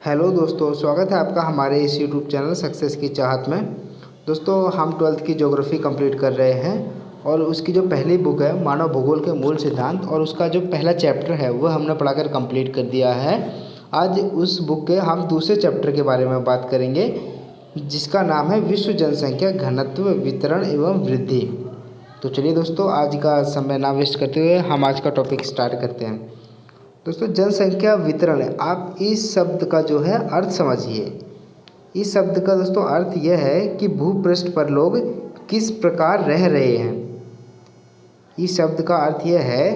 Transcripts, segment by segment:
Hello दोस्तों, स्वागत है आपका हमारे इस यूट्यूब चैनल सक्सेस की चाहत में। दोस्तों, हम 12th की ज्योग्राफी कंप्लीट कर रहे हैं और उसकी जो पहली बुक है मानव भूगोल के मूल सिद्धांत, और उसका जो पहला चैप्टर है वह हमने पढ़ाकर कंप्लीट कर दिया है। आज उस बुक के हम दूसरे चैप्टर के बारे में बात करेंगे, जिसका नाम है विश्व जनसंख्या घनत्व, वितरण एवं वृद्धि। तो चलिए दोस्तों, आज का समय ना वेस्ट करते हुए हम आज का टॉपिक स्टार्ट करते हैं। दोस्तों, जनसंख्या वितरण, आप इस शब्द का जो है अर्थ समझिए। इस शब्द का दोस्तों अर्थ यह है कि भूपृष्ठ पर लोग किस प्रकार रह रहे हैं। इस शब्द का अर्थ यह है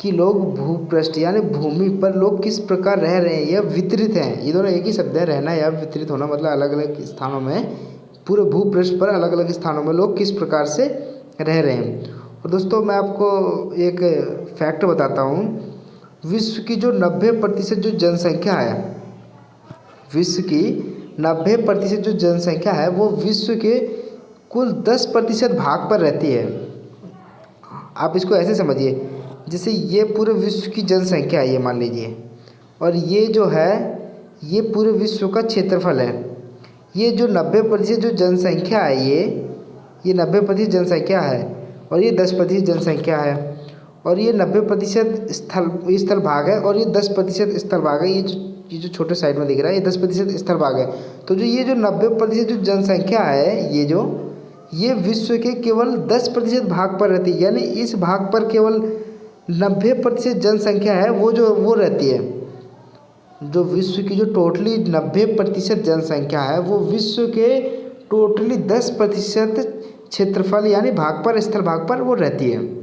कि लोग भूपृष्ठ यानी भूमि पर लोग किस प्रकार रह रहे हैं या वितरित हैं। ये दोनों एक ही शब्द है, रहना या वितरित होना, मतलब अलग अलग स्थानों में, पूरे भूपृष्ठ पर अलग अलग स्थानों में लोग किस प्रकार से रह रहे हैं। और दोस्तों, मैं आपको एक फैक्ट बताता हूँ। विश्व की जो 90% जो जनसंख्या है, विश्व की 90% जो जनसंख्या है वो विश्व के कुल 10% भाग पर रहती है। आप इसको ऐसे समझिए, जैसे ये पूरे विश्व की जनसंख्या है, ये मान लीजिए, और ये जो है ये पूरे विश्व का क्षेत्रफल है। ये जो 90% जो जनसंख्या है, ये 90% जनसंख्या है, और ये 10% जनसंख्या है, और ये 90% स्थल भाग है, और ये 10% स्थल भाग है। ये जो छोटे साइड में दिख रहा है ये 10% स्थल भाग है। तो ये जो 90% जो जनसंख्या है, ये विश्व के केवल 10% भाग पर रहती है। यानी इस भाग पर केवल 90% जनसंख्या है वो रहती है। जो विश्व की जो टोटली 90% जनसंख्या है वो विश्व के टोटली 10% क्षेत्रफल यानी भाग पर, स्थल भाग पर वो रहती है।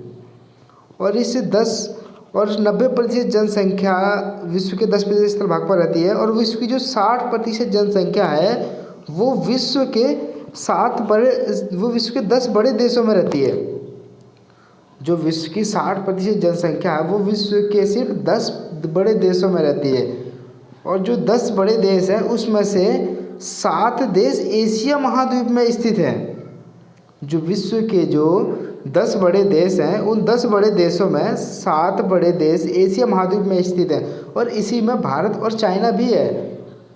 और इस 90% जनसंख्या विश्व के 10% स्थल भाग पर रहती है। और विश्व की जो 60% जनसंख्या है वो विश्व के 10 बड़े देशों में रहती है। जो विश्व की 60% जनसंख्या है वो विश्व के सिर्फ 10 बड़े देशों में रहती है। और जो 10 बड़े देश हैं उसमें से 7 देश एशिया महाद्वीप में स्थित हैं। जो विश्व के जो 10 बड़े देश हैं उन 10 बड़े देशों में 7 बड़े देश एशिया महाद्वीप में स्थित हैं, और इसी में भारत और चाइना भी है।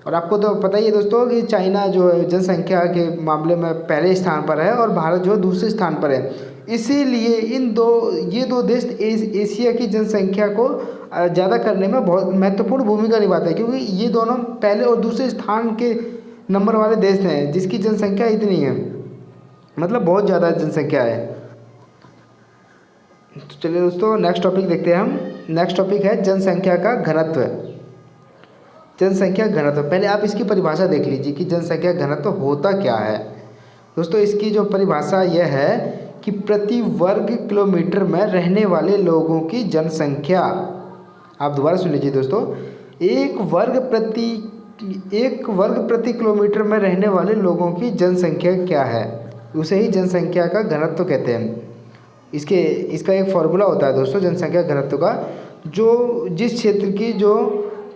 और आपको तो पता ही है दोस्तों कि चाइना जो है जनसंख्या के मामले में पहले स्थान पर है और भारत जो है दूसरे स्थान पर है। इसीलिए ये दो देश एशिया की जनसंख्या को ज़्यादा करने में बहुत महत्वपूर्ण भूमिका निभाते हैं, क्योंकि ये दोनों पहले और दूसरे स्थान के नंबर वाले देश हैं जिसकी जनसंख्या इतनी है, मतलब बहुत ज़्यादा जनसंख्या है। तो चलिए दोस्तों, नेक्स्ट टॉपिक देखते हैं हम। नेक्स्ट टॉपिक है जनसंख्या का घनत्व। जनसंख्या घनत्व, पहले आप इसकी परिभाषा देख लीजिए कि जनसंख्या घनत्व होता क्या है। दोस्तों, इसकी जो परिभाषा यह है कि प्रति वर्ग किलोमीटर में रहने वाले लोगों की जनसंख्या। आप दोबारा सुन लीजिए दोस्तों, एक वर्ग प्रति किलोमीटर में रहने वाले लोगों की जनसंख्या क्या है, उसे ही जनसंख्या का घनत्व कहते हैं। इसका एक फॉर्मूला होता है दोस्तों जनसंख्या घनत्व का। जो जिस क्षेत्र की जो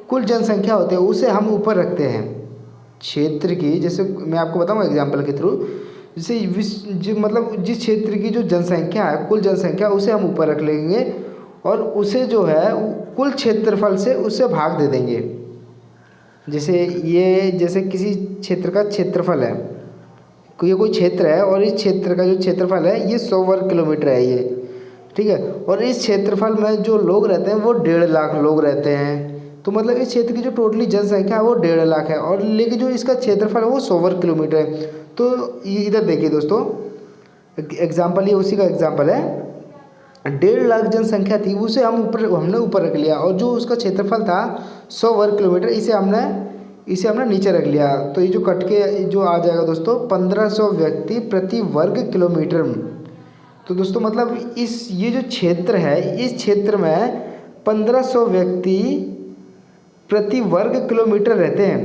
कुल जनसंख्या होती है उसे हम ऊपर रखते हैं। क्षेत्र की, जैसे मैं आपको बताऊँ एग्जाम्पल के थ्रू, जैसे मतलब जिस क्षेत्र की जो जनसंख्या है, कुल जनसंख्या, उसे हम ऊपर रख लेंगे और उसे जो है कुल क्षेत्रफल से उससे भाग दे देंगे। जैसे किसी क्षेत्र का क्षेत्रफल है, ये कोई क्षेत्र है और इस क्षेत्र का जो क्षेत्रफल है ये 100 वर्ग किलोमीटर है, ये ठीक है। और इस क्षेत्रफल में जो लोग रहते हैं वो 1.5 लाख लोग रहते हैं। तो मतलब इस क्षेत्र की जो टोटली जनसंख्या है वो 1.5 लाख है, और लेकिन जो इसका क्षेत्रफल है वो 100 वर्ग किलोमीटर है। तो इधर देखिए दोस्तों, एग्जाम्पल ये उसी का एग्जाम्पल है। 1.5 लाख जनसंख्या थी, उसे हमने ऊपर रख लिया, और जो उसका क्षेत्रफल था 100 वर्ग किलोमीटर, इसे हमने नीचे रख लिया। तो ये जो कट के जो आ जाएगा दोस्तों 1500 व्यक्ति प्रति वर्ग किलोमीटर। तो दोस्तों मतलब ये जो क्षेत्र है, इस क्षेत्र में 1500 व्यक्ति प्रति वर्ग किलोमीटर रहते हैं।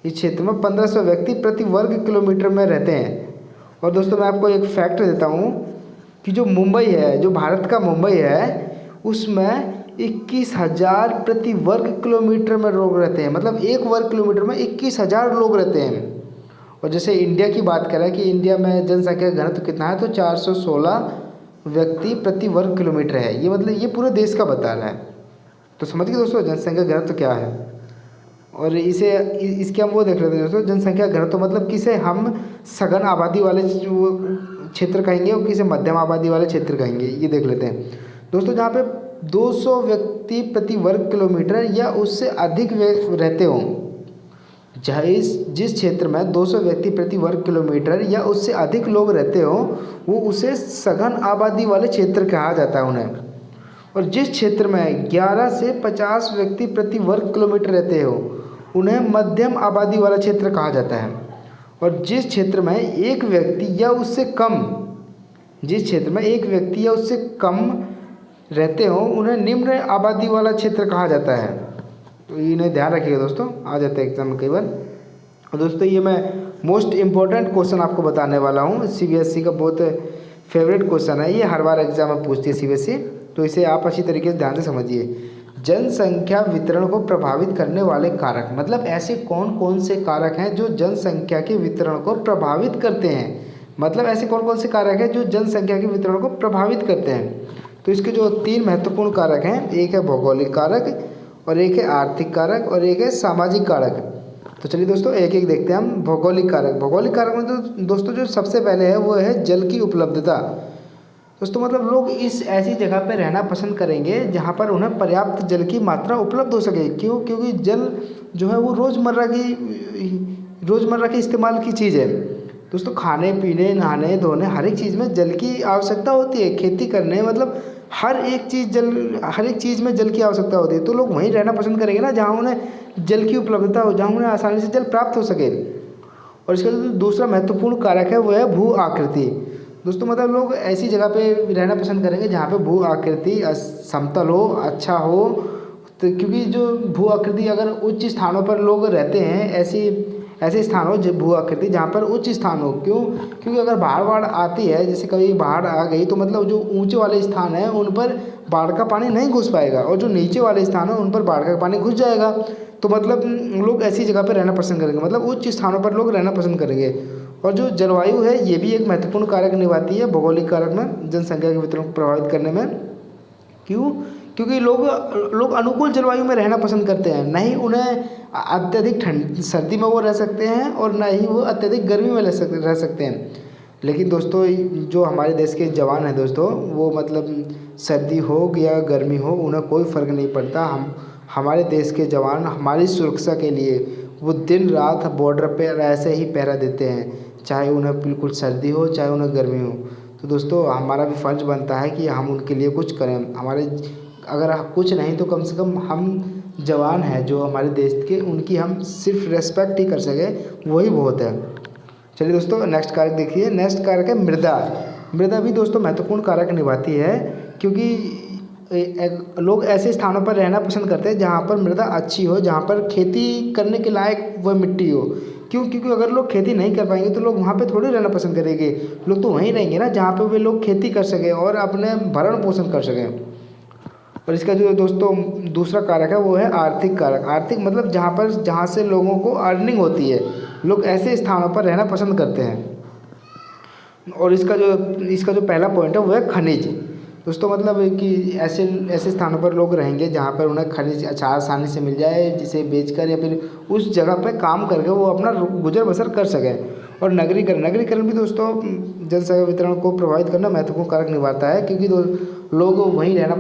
इस क्षेत्र में 1500 व्यक्ति प्रति वर्ग किलोमीटर में रहते हैं। और दोस्तों मैं आपको एक फैक्ट देता हूँ कि जो मुंबई है, जो भारत का मुंबई है, उसमें 21,000 प्रति वर्ग किलोमीटर में लोग रहते हैं। मतलब एक वर्ग किलोमीटर में 21,000 लोग रहते हैं। और जैसे इंडिया की बात करें कि इंडिया में जनसंख्या घनत्व कितना है, तो 416 व्यक्ति प्रति वर्ग किलोमीटर है। ये मतलब ये पूरे देश का बता रहा है। तो समझ गए दोस्तों जनसंख्या घनत्व क्या है। और इसे इसके हम वो देख लेते हैं दोस्तों, जनसंख्या घनत्व मतलब किसे हम सघन आबादी वाले क्षेत्र कहेंगे और किसे मध्यम आबादी वाले क्षेत्र कहेंगे, ये देख लेते हैं दोस्तों। जहाँ पे 200 व्यक्ति प्रति वर्ग किलोमीटर या उससे अधिक रहते हों, जहाँ जिस क्षेत्र में 200 व्यक्ति प्रति वर्ग किलोमीटर या उससे अधिक लोग रहते हों वो उसे सघन आबादी वाले क्षेत्र कहा जाता है उन्हें। और जिस क्षेत्र में 11 से 50 व्यक्ति प्रति वर्ग किलोमीटर रहते हो उन्हें मध्यम आबादी वाला क्षेत्र कहा जाता है। और जिस क्षेत्र में एक व्यक्ति या उससे कम रहते हो उन्हें निम्न आबादी वाला क्षेत्र कहा जाता है। तो इन्हें ध्यान रखिएगा दोस्तों, आ जाता है एग्जाम में कई बार। और दोस्तों ये मैं मोस्ट इम्पोर्टेंट क्वेश्चन आपको बताने वाला हूँ, CBSE का बहुत फेवरेट क्वेश्चन है ये, हर बार एग्जाम में पूछती है CBSE, तो इसे आप अच्छी तरीके से ध्यान से समझिए। जनसंख्या वितरण को प्रभावित करने वाले कारक, मतलब ऐसे कौन कौन से कारक हैं जो जनसंख्या के वितरण को प्रभावित करते हैं, मतलब ऐसे कौन कौन से कारक हैं जो जनसंख्या के वितरण को प्रभावित करते हैं। तो इसके जो 3 महत्वपूर्ण कारक हैं, एक है भौगोलिक कारक और एक है आर्थिक कारक और एक है सामाजिक कारक। तो चलिए दोस्तों एक एक देखते हैं हम। भौगोलिक कारक में तो दोस्तों जो सबसे पहले है वो है जल की उपलब्धता। दोस्तों मतलब लोग इस ऐसी जगह पर रहना पसंद करेंगे जहाँ पर उन्हें पर्याप्त जल की मात्रा उपलब्ध हो सके। क्यों? क्योंकि जल जो है वो रोज़मर्रा के इस्तेमाल की चीज़ है दोस्तों। खाने पीने, नहाने धोने, हर एक चीज़ में जल की आवश्यकता होती है। खेती करने मतलब हर एक चीज़ में जल की आवश्यकता होती है। तो लोग वहीं रहना पसंद करेंगे ना जहाँ उन्हें जल की उपलब्धता हो, जहाँ उन्हें आसानी से जल प्राप्त हो सके। और इसका जो दूसरा महत्वपूर्ण कारक है वो है भू आकृति। दोस्तों मतलब लोग ऐसी जगह पे रहना पसंद करेंगे जहाँ पे भू आकृति समतल हो, अच्छा हो। तो क्योंकि जो भू आकृति, अगर उच्च स्थानों पर लोग रहते हैं, ऐसे स्थान हो जो भू आकृति जहाँ पर उच्च स्थान हो। क्यों? क्योंकि अगर बाढ़ आती है, जैसे कभी बाढ़ आ गई तो मतलब जो ऊंचे वाले स्थान हैं उन पर बाढ़ का पानी नहीं घुस पाएगा और जो नीचे वाले स्थान हैं उन पर बाढ़ का पानी घुस जाएगा। तो मतलब लोग ऐसी जगह पर रहना पसंद करेंगे, मतलब उच्च स्थानों पर लोग रहना पसंद करेंगे। और जो जलवायु है ये भी एक महत्वपूर्ण कारक निभाती है भौगोलिक कारक में, जनसंख्या के वितरण को प्रभावित करने में। क्यों? क्योंकि लोग अनुकूल जलवायु में रहना पसंद करते हैं। नहीं उन्हें अत्यधिक सर्दी में वो रह सकते हैं और ना ही वो अत्यधिक गर्मी में रह सकते हैं। लेकिन दोस्तों जो हमारे देश के जवान हैं दोस्तों, वो मतलब सर्दी हो या गर्मी हो उन्हें कोई फ़र्क नहीं पड़ता। हमारे देश के जवान हमारी सुरक्षा के लिए वो दिन रात बॉर्डर पर ऐसे ही पहरा देते हैं, चाहे उन्हें बिल्कुल सर्दी हो चाहे उन्हें गर्मी हो। तो दोस्तों हमारा भी फ़र्ज़ बनता है कि हम उनके लिए कुछ करें। अगर कुछ नहीं तो कम से कम हम जवान हैं जो हमारे देश के, उनकी हम सिर्फ रेस्पेक्ट ही कर सकें वही बहुत है। चलिए दोस्तों नेक्स्ट कारक देखिए। नेक्स्ट कारक है मृदा। मृदा भी दोस्तों महत्वपूर्ण कारक निभाती है, क्योंकि लोग ऐसे स्थानों पर रहना पसंद करते हैं जहाँ पर मृदा अच्छी हो, जहाँ पर खेती करने के लायक वह मिट्टी हो। क्यों? क्योंकि अगर लोग खेती नहीं कर पाएंगे तो लोग वहाँ पे थोड़ी रहना पसंद करेंगे। लोग तो वहीं रहेंगे ना जहाँ पे वे लोग खेती कर सकें और अपने भरण पोषण कर सकें। और इसका जो दोस्तों दूसरा कारक है वो है आर्थिक कारक। आर्थिक मतलब जहाँ से लोगों को अर्निंग होती है, लोग ऐसे स्थानों पर रहना पसंद करते हैं। और इसका जो पहला पॉइंट है वो है खनिज। दोस्तों मतलब कि ऐसे स्थानों पर लोग रहेंगे जहाँ पर उन्हें खनिज अच्छा आसानी से मिल जाए, जिसे बेचकर या फिर उस जगह पर काम करके वो अपना गुजर बसर कर सकें। और नगरीकरण भी दोस्तों जनसंख्या वितरण को प्रभावित करना महत्वपूर्ण कारक निभाता है, क्योंकि लोग वहीं रहना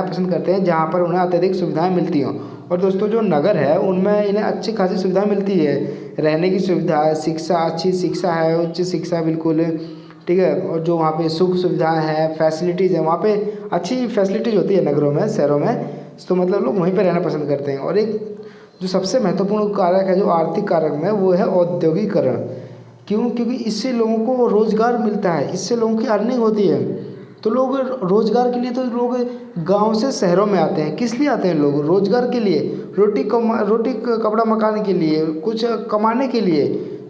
पसंद करते हैं जहाँ पर उन्हें अत्यधिक सुविधाएं मिलती हों। और दोस्तों जो नगर है उनमें इन्हें अच्छी खासी सुविधाएं मिलती है, रहने की सुविधा, शिक्षा, अच्छी शिक्षा है, उच्च शिक्षा बिल्कुल ठीक है। और जो वहाँ पे सुख सुविधाएं हैं, फैसिलिटीज़ हैं, वहाँ पे अच्छी फैसिलिटीज़ होती है नगरों में, शहरों में। तो मतलब लोग वहीं पर रहना पसंद करते हैं। और एक जो सबसे महत्वपूर्ण कारक है जो आर्थिक कारक में, वो है औद्योगिकरण। क्यों? क्योंकि इससे लोगों को रोज़गार मिलता है, इससे लोगों की अर्निंग होती है। तो लोग रोज़गार के लिए तो लोग गांव से शहरों में आते हैं। किस लिए आते हैं लोग? रोज़गार के लिए, रोटी कपड़ा मकान के लिए, कुछ कमाने के लिए।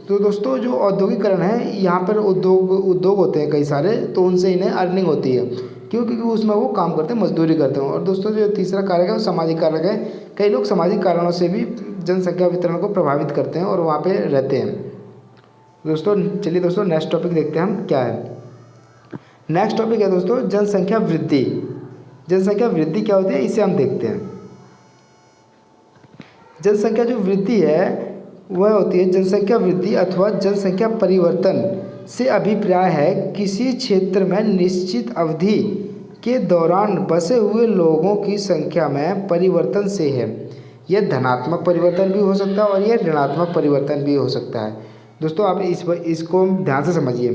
तो दोस्तों जो औद्योगिकरण है, यहाँ पर उद्योग होते हैं कई सारे, तो उनसे इन्हें अर्निंग होती है। क्यों? क्योंकि उसमें वो काम करते हैं, मजदूरी करते हैं। और दोस्तों जो तीसरा कारक है वो सामाजिक कारक है। कई लोग सामाजिक कारणों से भी जनसंख्या वितरण को प्रभावित करते हैं और वहाँ पे रहते हैं। दोस्तों चलिए दोस्तों नेक्स्ट टॉपिक देखते हैं हम क्या है। नेक्स्ट टॉपिक है दोस्तों जनसंख्या वृद्धि। जनसंख्या वृद्धि क्या होती है इसे हम देखते हैं। जनसंख्या जो वृद्धि है वह होती है जनसंख्या वृद्धि अथवा जनसंख्या परिवर्तन से अभिप्राय है किसी क्षेत्र में निश्चित अवधि के दौरान बसे हुए लोगों की संख्या में परिवर्तन से है। यह धनात्मक परिवर्तन भी हो सकता है और यह ऋणात्मक परिवर्तन भी हो सकता है। दोस्तों आप इसको ध्यान से समझिए।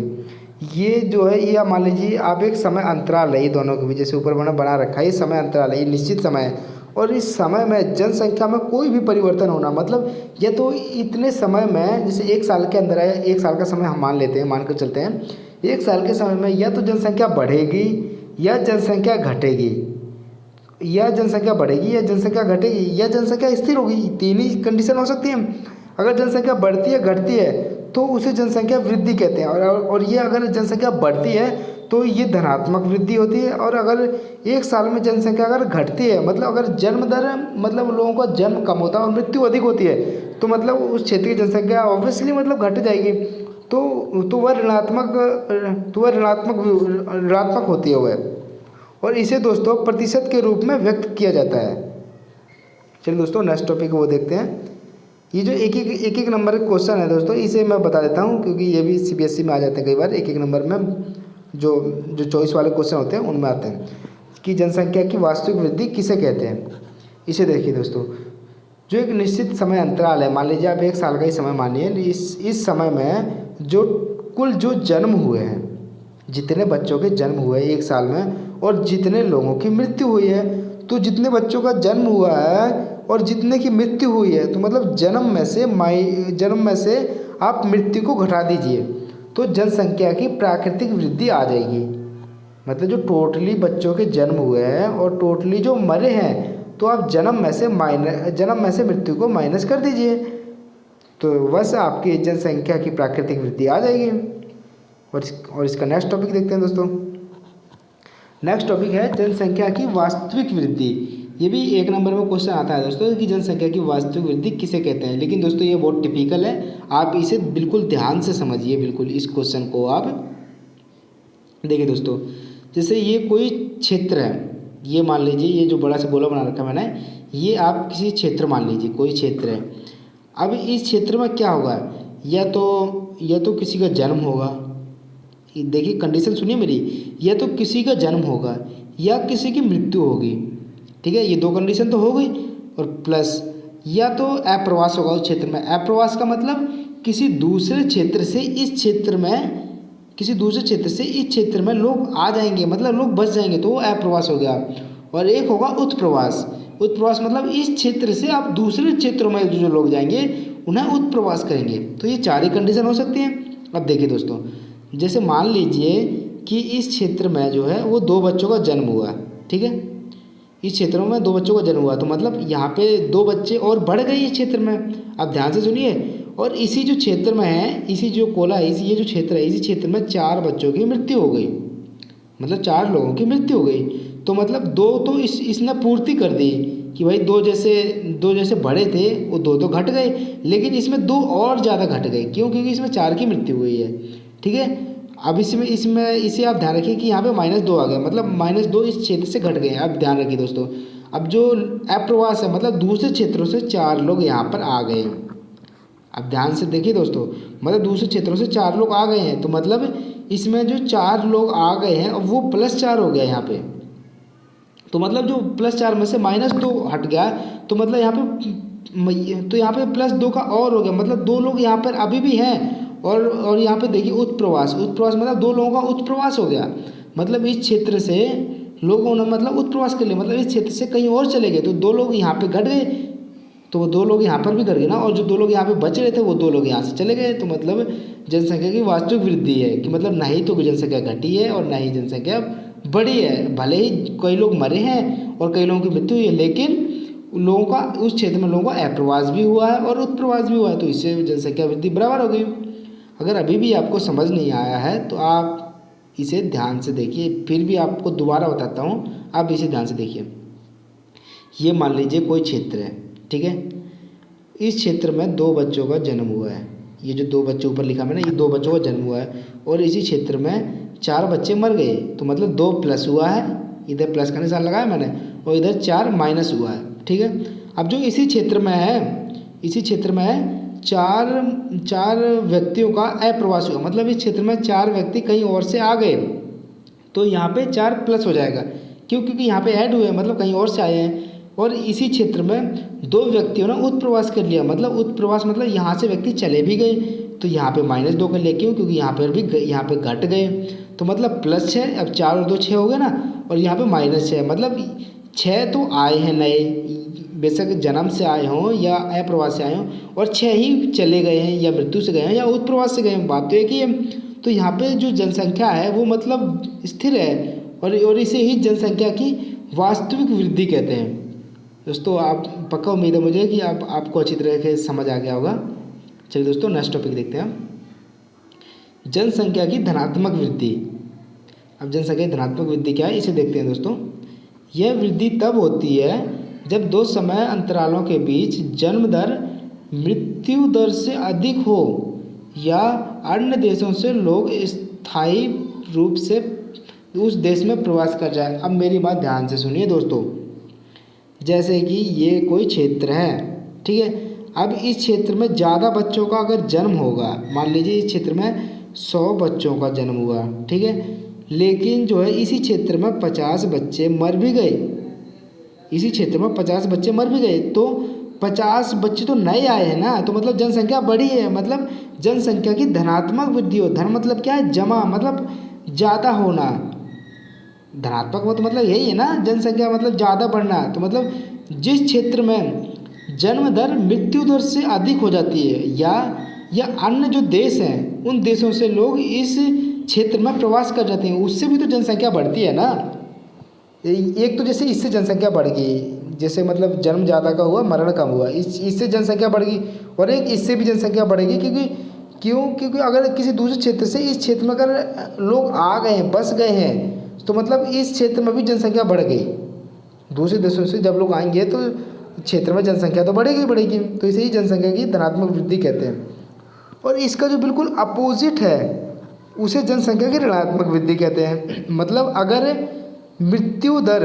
ये जो है ये मान लीजिए आप एक समय अंतराल है, ये दोनों के भी जैसे ऊपर मैंने बना रखा है, ये समय अंतराल है, ये निश्चित समय है और इस समय में जनसंख्या में कोई भी परिवर्तन होना मतलब ये तो इतने समय में जैसे एक साल के अंदर है, एक साल का समय हम मान लेते हैं, मान कर चलते हैं, एक साल के समय में या तो जनसंख्या बढ़ेगी या जनसंख्या घटेगी, या जनसंख्या बढ़ेगी या जनसंख्या घटेगी या जनसंख्या स्थिर होगी। तीन ही कंडीशन हो सकती है। अगर जनसंख्या बढ़ती है घटती है तो उसे जनसंख्या वृद्धि कहते हैं और ये अगर जनसंख्या बढ़ती है तो ये धनात्मक वृद्धि होती है। और अगर एक साल में जनसंख्या अगर घटती है मतलब अगर जन्म दर मतलब लोगों का जन्म कम होता है और मृत्यु अधिक होती है तो मतलब उस क्षेत्र की जनसंख्या ऑब्वियसली मतलब घट जाएगी, तो वह ऋणात्मक होती है वह, और इसे दोस्तों प्रतिशत के रूप में व्यक्त किया जाता है। चलिए दोस्तों नेक्स्ट टॉपिक वो देखते हैं। ये जो एक नंबर का क्वेश्चन है दोस्तों इसे मैं बता देता हूँ क्योंकि ये भी सीबीएसई में आ जाते हैं कई बार, एक नंबर में जो चॉइस वाले क्वेश्चन होते हैं उनमें आते हैं कि जनसंख्या की वास्तविक वृद्धि किसे कहते हैं। इसे देखिए दोस्तों, जो एक निश्चित समय अंतराल है, मान लीजिए आप एक साल का ही समय मानिए, इस समय में जो जन्म हुए हैं, जितने बच्चों के जन्म हुए एक साल में और जितने लोगों की मृत्यु हुई है, तो जितने बच्चों का जन्म हुआ है और जितने की मृत्यु हुई है तो मतलब जन्म में से आप मृत्यु को घटा दीजिए तो जनसंख्या की प्राकृतिक वृद्धि आ जाएगी। मतलब जो टोटली बच्चों के जन्म हुए हैं और टोटली जो मरे हैं तो आप जन्म में से मृत्यु को माइनस कर दीजिए तो बस आपकी जनसंख्या की प्राकृतिक वृद्धि आ जाएगी। और इसका नेक्स्ट टॉपिक देखते हैं दोस्तों। नेक्स्ट टॉपिक है जनसंख्या की वास्तविक वृद्धि। ये भी एक नंबर में क्वेश्चन आता है दोस्तों कि जनसंख्या की वास्तविक वृद्धि किसे कहते हैं। लेकिन दोस्तों ये बहुत टिपिकल है, आप इसे बिल्कुल ध्यान से समझिए, बिल्कुल इस क्वेश्चन को आप देखिए दोस्तों। जैसे ये कोई क्षेत्र है, ये मान लीजिए ये जो बड़ा सा गोला बना रखा है मैंने, ये आप किसी क्षेत्र मान लीजिए कोई क्षेत्र है। अब इस क्षेत्र में क्या होगा, या तो किसी का जन्म होगा, देखिए कंडीशन सुनिए मेरी, या तो किसी का जन्म होगा या किसी की मृत्यु होगी, ठीक है, ये दो कंडीशन तो हो गई। और प्लस या तो अप्रवास होगा उस क्षेत्र में। अप्रवास का मतलब किसी दूसरे क्षेत्र से इस क्षेत्र में लोग आ जाएंगे, मतलब लोग बस जाएंगे तो वो अप्रवास हो गया। और एक होगा उत्प्रवास। उत्प्रवास मतलब इस क्षेत्र से आप दूसरे क्षेत्रों में जो लोग जाएंगे उन्हें उत्प्रवास करेंगे। तो ये चार ही कंडीशन हो सकती हैं। अब देखिए दोस्तों, जैसे मान लीजिए कि इस क्षेत्र में जो है वो दो बच्चों का जन्म हुआ, ठीक है, इस क्षेत्र में दो बच्चों का जन्म हुआ तो मतलब यहाँ पे दो बच्चे और बढ़ गए इस क्षेत्र में। अब ध्यान से सुनिए, और इसी जो क्षेत्र में है, इसी जो कोला है, ये जो क्षेत्र है, इसी क्षेत्र में चार बच्चों की मृत्यु हो गई, मतलब चार लोगों की मृत्यु हो गई। तो मतलब दो तो इसने पूर्ति कर दी कि भाई दो जैसे बड़े थे वो दो घट गए, लेकिन इसमें दो और ज़्यादा घट गए। क्यों? क्योंकि इसमें चार की मृत्यु हुई है, ठीक है। अब इसमें इसे आप ध्यान रखिए कि यहाँ पे -2 आ गया, मतलब -2 इस क्षेत्र से घट गए। आप ध्यान रखिए दोस्तों। अब जो अप्रवास है मतलब दूसरे क्षेत्रों से चार लोग यहाँ पर आ गए। अब ध्यान से देखिए दोस्तों, मतलब दूसरे क्षेत्रों से चार लोग आ गए हैं तो मतलब इसमें जो चार लोग आ गए हैं अब वो +4 हो गया यहाँ पे। तो मतलब जो +4 में से -2 हट गया तो मतलब यहाँ पे +2 का और हो गया, मतलब दो लोग यहाँ पर अभी भी हैं। और यहाँ पे देखिए उत्प्रवास मतलब दो लोगों का उत्प्रवास हो गया, मतलब इस क्षेत्र से लोगों ने मतलब उत्प्रवास कर लिया, मतलब इस क्षेत्र से कहीं और चले गए तो दो लोग यहाँ पे घट गए, तो वो दो लोग यहाँ पर भी घट गए ना, और जो दो लोग यहाँ पे बच रहे थे वो दो लोग यहाँ से चले गए। तो मतलब जनसंख्या की वास्तविक वृद्धि है कि मतलब ना ही तो जनसंख्या घटी है और ना ही जनसंख्या बढ़ी है। भले ही कई लोग मरे हैं और कई लोगों की मृत्यु हुई है, लेकिन लोगों का उस क्षेत्र में लोगों का अप्रवास भी हुआ है और उत्प्रवास भी हुआ है, तो इससे जनसंख्या वृद्धि बराबर हो गई। अगर अभी भी आपको समझ नहीं आया है तो आप इसे ध्यान से देखिए, फिर भी आपको दोबारा बताता हूँ, आप इसे ध्यान से देखिए। ये मान लीजिए कोई क्षेत्र है, ठीक है, इस क्षेत्र में दो बच्चों का जन्म हुआ है। ये जो दो बच्चे ऊपर लिखा मैंने, ये दो बच्चों का जन्म हुआ है और इसी क्षेत्र में चार बच्चे मर गए, तो मतलब 2 प्लस हुआ है, इधर प्लस का निशान लगाया मैंने, और इधर 4 माइनस हुआ है, ठीक है। अब जो इसी क्षेत्र में है चार व्यक्तियों का अप्रवास हुआ, मतलब इस क्षेत्र में 4 व्यक्ति कहीं और से आ गए तो यहाँ पे 4 प्लस हो जाएगा। क्यों? क्योंकि यहाँ पे ऐड हुए, मतलब कहीं और से आए हैं। और इसी क्षेत्र में 2 व्यक्तियों ने उत्प्रवास कर लिया, मतलब उत्प्रवास मतलब यहाँ से व्यक्ति चले भी गए तो यहाँ पे -2 कर लिया। क्यों? क्योंकि यहाँ पे घट गए तो मतलब +6। अब 4 और 2 6 हो गए ना, और यहाँ पे -6 मतलब 6 तो आए हैं नए, बेशक जन्म से आए हों या अप्रवास से आए हों, और 6 ही चले गए हैं या मृत्यु से गए हैं या उत्प्रवास से गए हैं, बात तो एक ही है। तो यहाँ पे जो जनसंख्या है वो मतलब स्थिर है, और इसे ही जनसंख्या की वास्तविक वृद्धि कहते हैं। दोस्तों आप पक्का उम्मीद है मुझे कि आपको अच्छी तरह से समझ आ गया होगा। चलिए दोस्तों नेक्स्ट टॉपिक देखते हैं, जनसंख्या की धनात्मक वृद्धि। अब जनसंख्या की धनात्मक वृद्धि क्या है, इसे देखते हैं दोस्तों। यह वृद्धि तब होती है जब 2 समय अंतरालों के बीच जन्म दर मृत्यु दर से अधिक हो या अन्य देशों से लोग स्थायी रूप से उस देश में प्रवास कर जाए। अब मेरी बात ध्यान से सुनिए दोस्तों, जैसे कि ये कोई क्षेत्र है, ठीक है। अब इस क्षेत्र में ज़्यादा बच्चों का अगर जन्म होगा, मान लीजिए इस क्षेत्र में 100 बच्चों का जन्म हुआ, ठीक है, लेकिन जो है इसी क्षेत्र में 50 बच्चे मर भी गए, इसी क्षेत्र में 50 बच्चे मर भी गए, तो 50 बच्चे तो नए आए हैं ना, तो मतलब जनसंख्या बढ़ी है, मतलब जनसंख्या की धनात्मक वृद्धि हो। धन मतलब क्या है? जमा, मतलब ज़्यादा होना। धनात्मक मतलब यही है ना, जनसंख्या मतलब ज़्यादा बढ़ना। तो मतलब जिस क्षेत्र में जन्म दर मृत्यु दर से अधिक हो जाती है या अन्य जो देश हैं उन देशों से लोग इस क्षेत्र में प्रवास कर जाते हैं, उससे भी तो जनसंख्या बढ़ती है ना। एक तो जैसे इससे जनसंख्या बढ़ गई, जैसे मतलब जन्म ज़्यादा का हुआ, मरण कम हुआ, इससे जनसंख्या बढ़ गई, और एक इससे भी जनसंख्या बढ़ेगी। क्योंकि अगर किसी दूसरे क्षेत्र से इस क्षेत्र में अगर लोग आ गए हैं, बस गए हैं, तो मतलब इस क्षेत्र में भी जनसंख्या बढ़ गई। दूसरे देशों से जब लोग आएंगे तो क्षेत्र में जनसंख्या तो बढ़ेगी। तो इसे ही जनसंख्या की धनात्मक वृद्धि कहते हैं। और इसका जो बिल्कुल अपोजिट है उसे जनसंख्या की ऋणात्मक वृद्धि कहते हैं। मतलब अगर मृत्यु दर,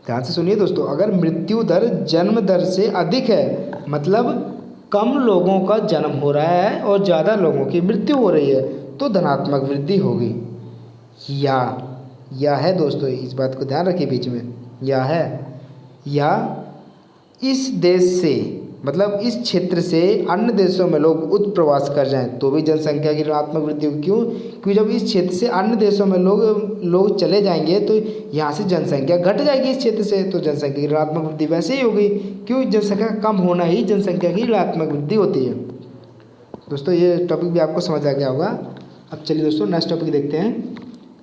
ध्यान से सुनिए दोस्तों, अगर मृत्यु दर जन्म दर से अधिक है, मतलब कम लोगों का जन्म हो रहा है और ज़्यादा लोगों की मृत्यु हो रही है, तो धनात्मक वृद्धि होगी। या है दोस्तों, इस बात को ध्यान रखिए बीच में, या इस देश से, मतलब इस क्षेत्र से अन्य देशों में लोग उत्प्रवास कर जाएं तो भी जनसंख्या की ऋणात्मक वृद्धि होगी। क्यों? क्योंकि जब इस क्षेत्र से अन्य देशों में लोग चले जाएंगे तो यहाँ से जनसंख्या घट जाएगी इस क्षेत्र से, तो जनसंख्या की ऋणात्मक वृद्धि वैसे ही होगी। क्यों? जनसंख्या कम होना ही जनसंख्या की ऋणात्मक वृद्धि होती है। दोस्तों ये टॉपिक भी आपको समझ आ गया होगा। अब चलिए दोस्तों नेक्स्ट टॉपिक देखते हैं,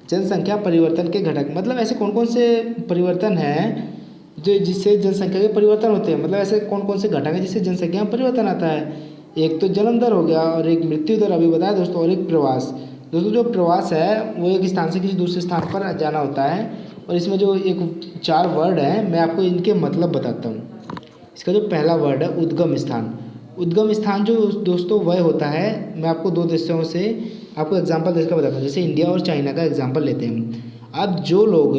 जनसंख्या परिवर्तन के घटक। मतलब ऐसे कौन कौन से परिवर्तन हैं जिससे जनसंख्या के परिवर्तन होते हैं, मतलब ऐसे कौन कौन से घटक हैं जिससे जनसंख्या में परिवर्तन आता है। एक तो जन्म दर हो गया, और एक मृत्यु दर अभी बताया दोस्तों, और एक प्रवास। दोस्तों जो प्रवास है वो एक स्थान से किसी दूसरे स्थान पर जाना होता है, और इसमें जो एक 4 वर्ड हैं मैं आपको इनके मतलब बताता हूँ। इसका जो पहला वर्ड है उद्गम स्थान। उद्गम स्थान जो दोस्तों वह होता है, मैं आपको 2 देशों से आपको एग्जांपल देकर बताता हूँ। जैसे इंडिया और चाइना का एग्जांपल लेते हैं। अब जो लोग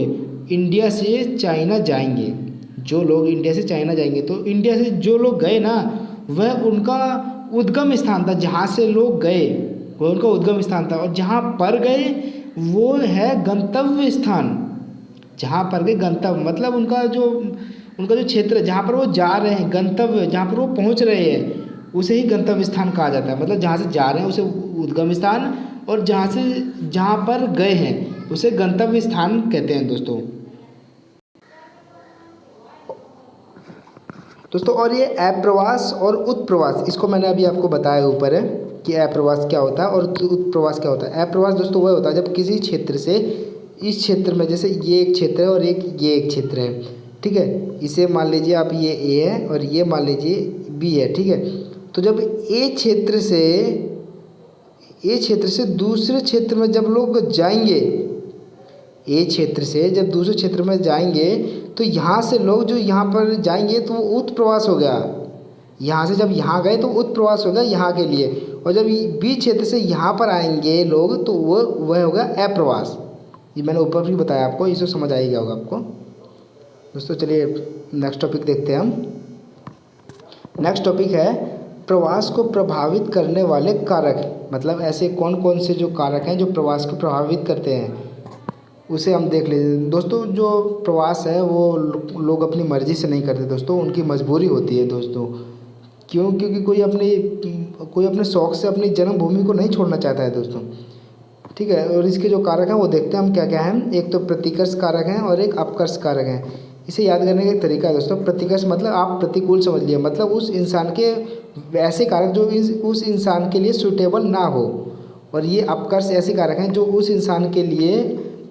इंडिया से चाइना जाएंगे, तो इंडिया से जो लोग गए ना, वह उनका उद्गम स्थान था। जहाँ से लोग गए वो उनका उद्गम स्थान था, और जहाँ पर गए वो है गंतव्य स्थान। जहाँ पर गए गंतव्य मतलब उनका जो क्षेत्र जहाँ पर वो जा रहे हैं, गंतव्य जहाँ पर वो पहुँच रहे हैं, उसे ही गंतव्य स्थान कहा जाता है। मतलब जहाँ से जा रहे हैं उसे उद्गम स्थान, और जहाँ पर गए हैं उसे गंतव्य स्थान कहते हैं दोस्तों। और ये अप्रवास और उत्प्रवास, इसको मैंने अभी आपको बताया ऊपर है कि अप्रवास क्या होता है और उत्प्रवास क्या होता है। अप्रवास दोस्तों वह होता है जब किसी क्षेत्र से इस क्षेत्र में, जैसे ये एक क्षेत्र है और ये एक क्षेत्र है, ठीक है, इसे मान लीजिए आप ये ए है और ये मान लीजिए बी है, ठीक है। तो जब ए क्षेत्र से दूसरे क्षेत्र में जब लोग जाएंगे, ए क्षेत्र से जब दूसरे क्षेत्र में जाएंगे, तो यहाँ से लोग जो यहाँ पर जाएंगे तो वो उत्प्रवास हो गया। यहाँ से जब यहाँ गए तो उत्प्रवास हो गया यहाँ के लिए, और जब बी क्षेत्र से यहाँ पर आएंगे लोग तो वह होगा अप्रवास। ये मैंने ऊपर भी बताया आपको, इससे समझ आ गया होगा आपको। दोस्तों चलिए नेक्स्ट टॉपिक देखते हैं हम। नेक्स्ट टॉपिक है प्रवास को प्रभावित करने वाले कारक, मतलब ऐसे कौन कौन से जो कारक हैं जो प्रवास को प्रभावित करते हैं उसे हम देख लीजिए। दोस्तों जो प्रवास है वो लोग अपनी मर्ज़ी से नहीं करते दोस्तों, उनकी मजबूरी होती है दोस्तों। क्यों? क्योंकि कोई अपने शौक़ से अपनी जन्मभूमि को नहीं छोड़ना चाहता है दोस्तों। ठीक है, और इसके जो कारक हैं वो देखते हैं हम क्या क्या हैं। एक तो प्रतिकर्ष कारक हैं और एक अपकर्ष कारक हैं। इसे याद करने का एक तरीका है दोस्तों। प्रतिकर्ष मतलब आप प्रतिकूल समझ लिए, मतलब उस इंसान के ऐसे कारक जो उस इंसान के लिए सूटेबल ना हो, और ये अपकर्ष ऐसे कारक हैं जो उस इंसान के लिए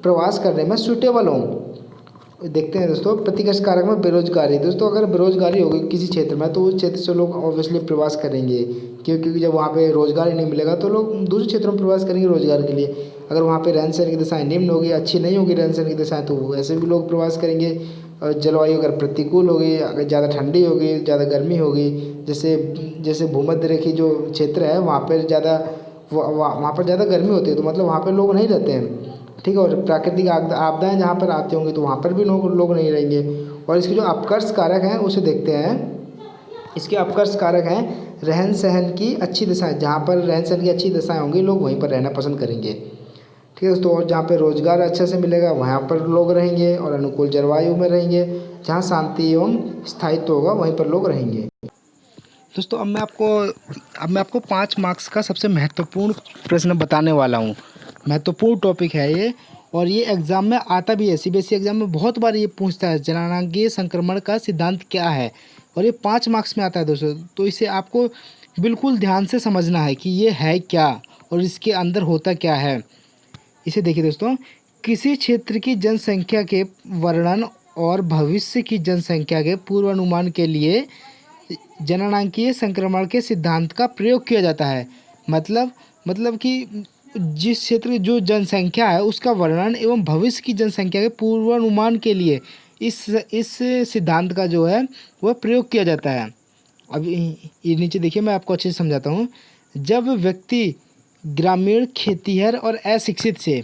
प्रवास करने में सूटेबल हों। देखते हैं दोस्तों प्रतिकर्ष कारक में बेरोजगारी। दोस्तों अगर बेरोजगारी होगी किसी क्षेत्र में तो उस क्षेत्र से लोग ऑब्वियसली प्रवास करेंगे, क्योंकि जब वहाँ पे रोजगार ही नहीं मिलेगा तो लोग दूसरे क्षेत्रों में प्रवास करेंगे रोजगार के लिए। अगर वहाँ पे रहन सहन की दशाएँ निम्न होगी, अच्छी नहीं होगी रहन सहन की दशाएँ, तो ऐसे भी लोग प्रवास करेंगे। और जलवायु अगर प्रतिकूल होगी, अगर ज़्यादा ठंडी होगी, ज़्यादा गर्मी होगी, जैसे जैसे भूमध्य रेखीय जो क्षेत्र है वहाँ पर ज़्यादा गर्मी होती है, तो मतलब वहाँ पर लोग नहीं रहते हैं। ठीक है, और प्राकृतिक आपदाएँ जहाँ पर आती होंगी तो वहाँ पर भी लोग नहीं रहेंगे। और इसके जो अपकर्ष कारक हैं उसे देखते हैं। इसके अपकर्ष कारक हैं रहन सहन की अच्छी दशाएँ, जहाँ पर रहन सहन की अच्छी दशाएँ होंगी लोग वहीं पर रहना पसंद करेंगे। ठीक है दोस्तों, और जहाँ पर रोजगार अच्छे से मिलेगा वहाँ पर लोग रहेंगे, और अनुकूल जलवायु में रहेंगे। जहाँ शांति एवं स्थायित्व होगा वहीं पर लोग रहेंगे। दोस्तों अब मैं आपको 5 मार्क्स का सबसे महत्वपूर्ण प्रश्न बताने वाला हूँ। महत्वपूर्ण टॉपिक है ये, और ये एग्ज़ाम में आता भी है। सीबीएसई एग्ज़ाम में बहुत बार ये पूछता है जननांगीय संक्रमण का सिद्धांत क्या है, और ये 5 मार्क्स में आता है दोस्तों। तो इसे आपको बिल्कुल ध्यान से समझना है कि ये है क्या और इसके अंदर होता क्या है। इसे देखिए दोस्तों, किसी क्षेत्र की जनसंख्या के वर्णन और भविष्य की जनसंख्या के पूर्वानुमान के लिए जननांगीय संक्रमण के सिद्धांत का प्रयोग किया जाता है। मतलब कि जिस क्षेत्र की जो जनसंख्या है उसका वर्णन एवं भविष्य की जनसंख्या के पूर्वानुमान के लिए इस सिद्धांत का जो है वह प्रयोग किया जाता है। अब ये नीचे देखिए, मैं आपको अच्छे से समझाता हूँ। जब व्यक्ति ग्रामीण, खेतीहर और अशिक्षित से,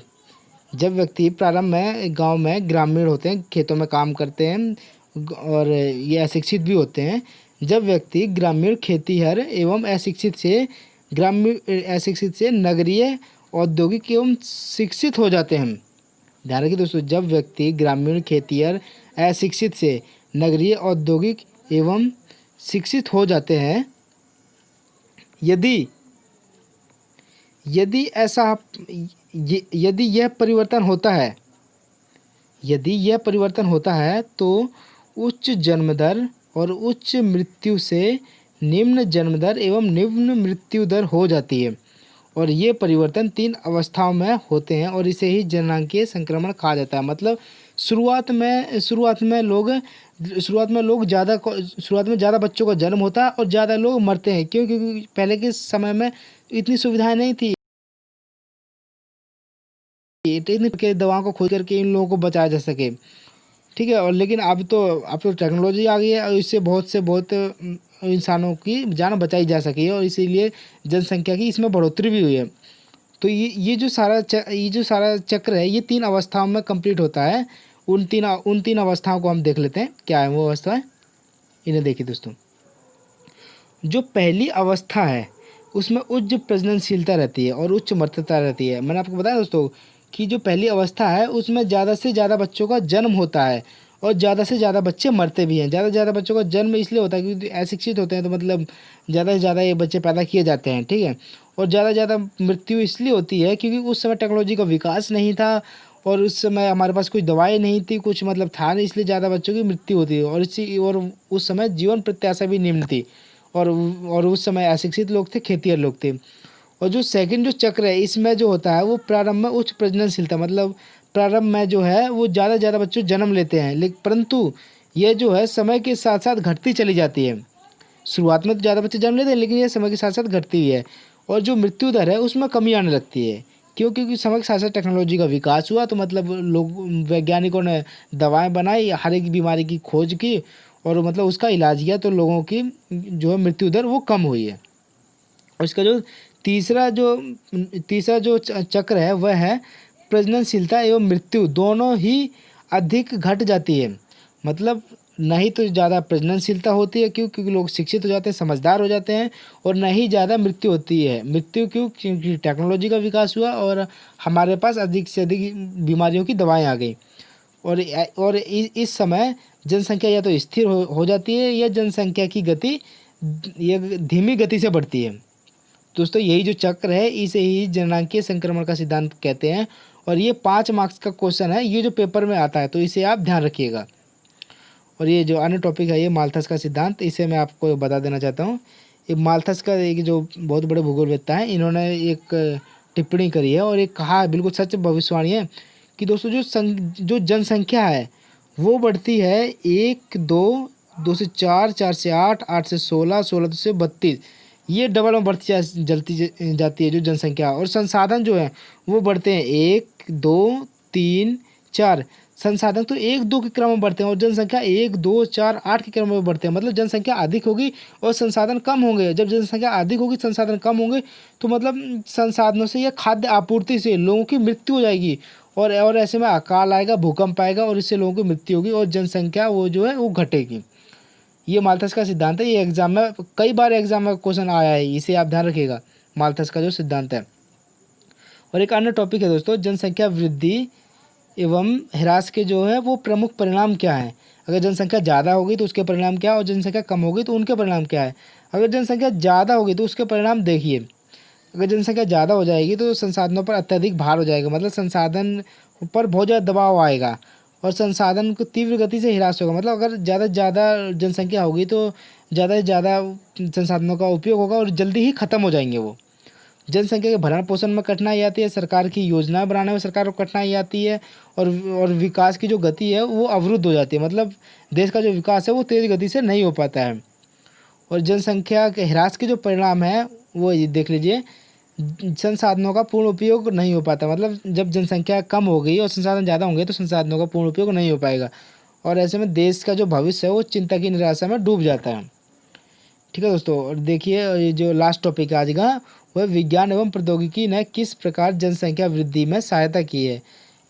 जब व्यक्ति प्रारंभ में गांव में ग्रामीण होते हैं, खेतों में काम करते हैं और ये अशिक्षित भी होते हैं। जब व्यक्ति ग्रामीण, खेतीहर एवं अशिक्षित से नगरीय, औद्योगिक एवं शिक्षित हो जाते हैं। ध्यान रखिए दोस्तों, जब व्यक्ति ग्रामीण, खेतीहर, अशिक्षित से नगरीय, औद्योगिक एवं शिक्षित हो जाते हैं, यदि यह परिवर्तन होता है तो उच्च जन्म दर और उच्च मृत्यु से निम्न जन्म दर एवं निम्न मृत्यु दर हो जाती है। और ये परिवर्तन 3 अवस्थाओं में होते हैं, और इसे ही जननांगीय संक्रमण कहा जाता है। मतलब शुरुआत में ज़्यादा बच्चों का जन्म होता है और ज़्यादा लोग मरते हैं। क्यों? क्योंकि पहले के समय में इतनी सुविधाएं नहीं थी, इतनी के दवाओं को खोज करके इन लोगों को बचाया जा सके। ठीक है, और लेकिन अब तो टेक्नोलॉजी आ गई है और इससे बहुत इंसानों की जान बचाई जा सकी है, और इसीलिए जनसंख्या की इसमें बढ़ोतरी भी हुई है। तो ये जो सारा चक्र है ये 3 अवस्थाओं में कंप्लीट होता है। उन तीन अवस्थाओं को हम देख लेते हैं क्या है वो अवस्था है। इन्हें देखिए दोस्तों, जो पहली अवस्था है उसमें उच्च प्रजननशीलता रहती है और उच्च मृत्यता रहती है। मैंने आपको बताया दोस्तों कि जो पहली अवस्था है उसमें ज़्यादा से ज़्यादा बच्चों का जन्म होता है और ज़्यादा से ज़्यादा बच्चे मरते भी हैं। ज़्यादा से ज़्यादा बच्चों का जन्म इसलिए होता है क्योंकि अशिक्षित होते हैं, तो मतलब ज़्यादा से ज़्यादा ये बच्चे पैदा किए जाते हैं। ठीक है, और ज़्यादा से ज़्यादा मृत्यु इसलिए होती है क्योंकि उस समय टेक्नोलॉजी का विकास नहीं था और उस समय हमारे पास कोई दवाई नहीं थी, कुछ मतलब था नहीं, इसलिए ज़्यादा बच्चों की मृत्यु होती है। और उस समय जीवन प्रत्याशा भी निम्न थी, और उस समय अशिक्षित लोग थे, खेतिहर लोग थे। और जो सेकंड जो चक्र है इसमें जो होता है वो प्रारंभ में उच्च प्रजननशीलता, मतलब प्रारंभ में जो है वो ज़्यादा से ज़्यादा बच्चे जन्म लेते हैं, लेकिन परंतु ये जो है समय के साथ साथ घटती चली जाती है। शुरुआत में तो ज़्यादा बच्चे जन्म लेते हैं लेकिन ये समय के साथ साथ घटती भी है। और जो मृत्यु दर है उसमें कमी आने लगती है। क्यों? क्योंकि समय के साथ साथ टेक्नोलॉजी का विकास हुआ, तो मतलब लोग वैज्ञानिकों ने दवाएँ बनाई, हर एक बीमारी की खोज की और मतलब उसका इलाज किया, तो लोगों की जो है मृत्यु दर वो कम हुई है। और इसका जो तीसरा जो चक्र है वह है प्रजननशीलता एवं मृत्यु दोनों ही अधिक घट जाती है। मतलब नहीं तो ज़्यादा प्रजननशीलता होती है, क्यों? क्योंकि लोग शिक्षित हो जाते हैं, समझदार हो जाते हैं, और न ही ज़्यादा मृत्यु होती है। मृत्यु क्यों? क्योंकि टेक्नोलॉजी का विकास हुआ और हमारे पास अधिक से अधिक बीमारियों की दवाएँ आ गई। और इस समय जनसंख्या या तो स्थिर हो जाती है, या जनसंख्या की गति ये धीमी गति से बढ़ती है। दोस्तों यही जो चक्र है, इसे ही जननांगीय संक्रमण का सिद्धांत कहते हैं, और ये 5 मार्क्स का क्वेश्चन है, ये जो पेपर में आता है, तो इसे आप ध्यान रखिएगा। और ये जो अन्य टॉपिक है, ये माल्थस का सिद्धांत, इसे मैं आपको बता देना चाहता हूँ। ये माल्थस का एक जो बहुत बड़े भूगोलवेत्ता हैं, इन्होंने एक टिप्पणी करी है और एक कहा है, बिल्कुल सच भविष्यवाणी है, कि दोस्तों जो जनसंख्या है वो बढ़ती है 1 2 2 से 4 4 से 8 8 से 16 16 से 32, ये डबल में बढ़ती जाती है जो जनसंख्या। और संसाधन जो है वो बढ़ते हैं 1 2 3 4, संसाधन तो 1 2 के क्रम में बढ़ते हैं, और जनसंख्या 1 2 4 8 के क्रम में बढ़ते हैं। मतलब जनसंख्या अधिक होगी और संसाधन कम होंगे। जब जनसंख्या अधिक होगी, संसाधन कम होंगे, तो मतलब संसाधनों से या खाद्य आपूर्ति से लोगों की मृत्यु हो जाएगी, और ऐसे में अकाल आएगा, भूकंप आएगा, और इससे लोगों की मृत्यु होगी, और जनसंख्या वो जो है वो घटेगी। ये माल्थस का सिद्धांत है। ये एग्जाम में कई बार एग्जाम में क्वेश्चन आया है, इसे आप ध्यान रखिएगा, माल्थस का जो सिद्धांत है। और एक अन्य टॉपिक है दोस्तों, जनसंख्या वृद्धि एवं ह्रास के जो है वो प्रमुख परिणाम क्या है। अगर जनसंख्या ज़्यादा होगी तो उसके परिणाम क्या है, और जनसंख्या कम होगी तो उनके परिणाम क्या है। अगर जनसंख्या ज़्यादा होगी तो उसके परिणाम देखिए। अगर जनसंख्या ज़्यादा हो जाएगी तो संसाधनों पर अत्यधिक भार हो जाएगा, मतलब संसाधन पर बहुत ज़्यादा दबाव आएगा, और संसाधन को तीव्र गति से ह्रास होगा। मतलब अगर ज़्यादा से ज़्यादा जनसंख्या होगी तो ज़्यादा से ज़्यादा संसाधनों का उपयोग होगा, और जल्दी ही ख़त्म हो जाएंगे वो। जनसंख्या के भरण पोषण में कठिनाई आती है, सरकार की योजना बनाने में सरकार को कठिनाई आती है, और विकास की जो गति है वो अवरुद्ध हो जाती है। मतलब देश का जो विकास है वो तेज़ गति से नहीं हो पाता है। और जनसंख्या के ह्रास के जो परिणाम है वो ये देख लीजिए, संसाधनों का पूर्ण उपयोग नहीं हो पाता। मतलब जब जनसंख्या कम हो गई और संसाधन ज़्यादा होंगे तो संसाधनों का पूर्ण उपयोग नहीं हो पाएगा, और ऐसे में देश का जो भविष्य है वो चिंता की निराशा में डूब जाता है। ठीक है दोस्तों, और देखिए ये जो लास्ट टॉपिक है आज का, वह विज्ञान एवं प्रौद्योगिकी ने किस प्रकार जनसंख्या वृद्धि में सहायता की है।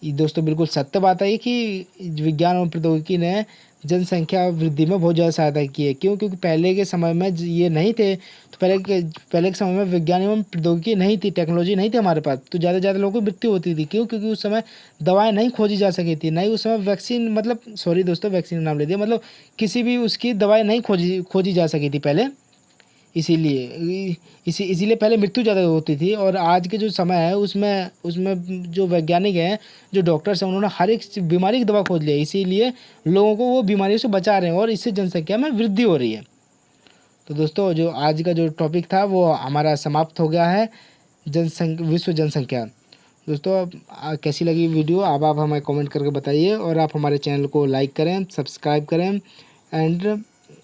ये दोस्तों बिल्कुल सत्य बात है कि विज्ञान एवं प्रौद्योगिकी ने जनसंख्या वृद्धि में बहुत ज़्यादा सहायता की है। क्यों? क्योंकि पहले के समय में ये नहीं थे, तो पहले के समय में विज्ञान एवं प्रौद्योगिकी नहीं थी, टेक्नोलॉजी नहीं थी हमारे पास, तो ज़्यादा से ज़्यादा लोगों की मृत्यु होती थी। क्यों? क्योंकि उस समय दवाएं नहीं खोजी जा सकी थी, नहीं उस समय वैक्सीन, मतलब सॉरी दोस्तों वैक्सीन नाम ले दिया, मतलब किसी भी उसकी दवाई नहीं खोजी जा सकी थी पहले, इसीलिए पहले मृत्यु ज़्यादा होती थी। और आज के जो समय है उसमें जो वैज्ञानिक हैं, जो डॉक्टर्स हैं, उन्होंने हर एक बीमारी की दवा खोज ली है, इसीलिए लोगों को वो बीमारियों से बचा रहे हैं, और इससे जनसंख्या में वृद्धि हो रही है। तो दोस्तों जो आज का जो टॉपिक था वो हमारा समाप्त हो गया है, विश्व जनसंख्या। दोस्तों अब कैसी लगी वीडियो, अब आप हमें कमेंट करके बताइए, और आप हमारे चैनल को लाइक करें, सब्सक्राइब करें, एंड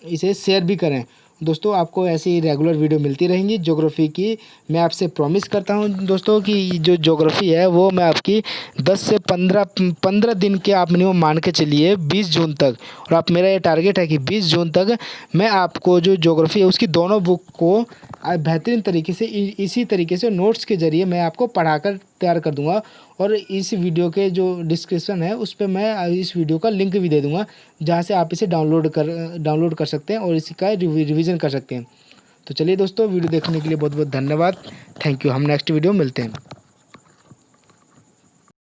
इसे शेयर भी करें। दोस्तों आपको ऐसी रेगुलर वीडियो मिलती रहेंगी ज्योग्राफी की। मैं आपसे प्रॉमिस करता हूं दोस्तों कि जो ज्योग्राफी है वो मैं आपकी 10 से 15 दिन के आप मिनिमम मान के चलिए 20 जून तक, और आप मेरा ये टारगेट है कि 20 जून तक मैं आपको जो ज्योग्राफी है उसकी दोनों बुक को बेहतरीन तरीके से इसी तरीके से नोट्स के ज़रिए मैं आपको पढ़ाकर तैयार कर दूंगा। और इस वीडियो के जो डिस्क्रिप्शन है उस पर मैं इस वीडियो का लिंक भी दे दूंगा, जहां से आप इसे डाउनलोड कर सकते हैं और इसका रिवीजन कर सकते हैं। तो चलिए दोस्तों, वीडियो देखने के लिए बहुत बहुत धन्यवाद। Thank you. हम नेक्स्ट वीडियो मिलते हैं।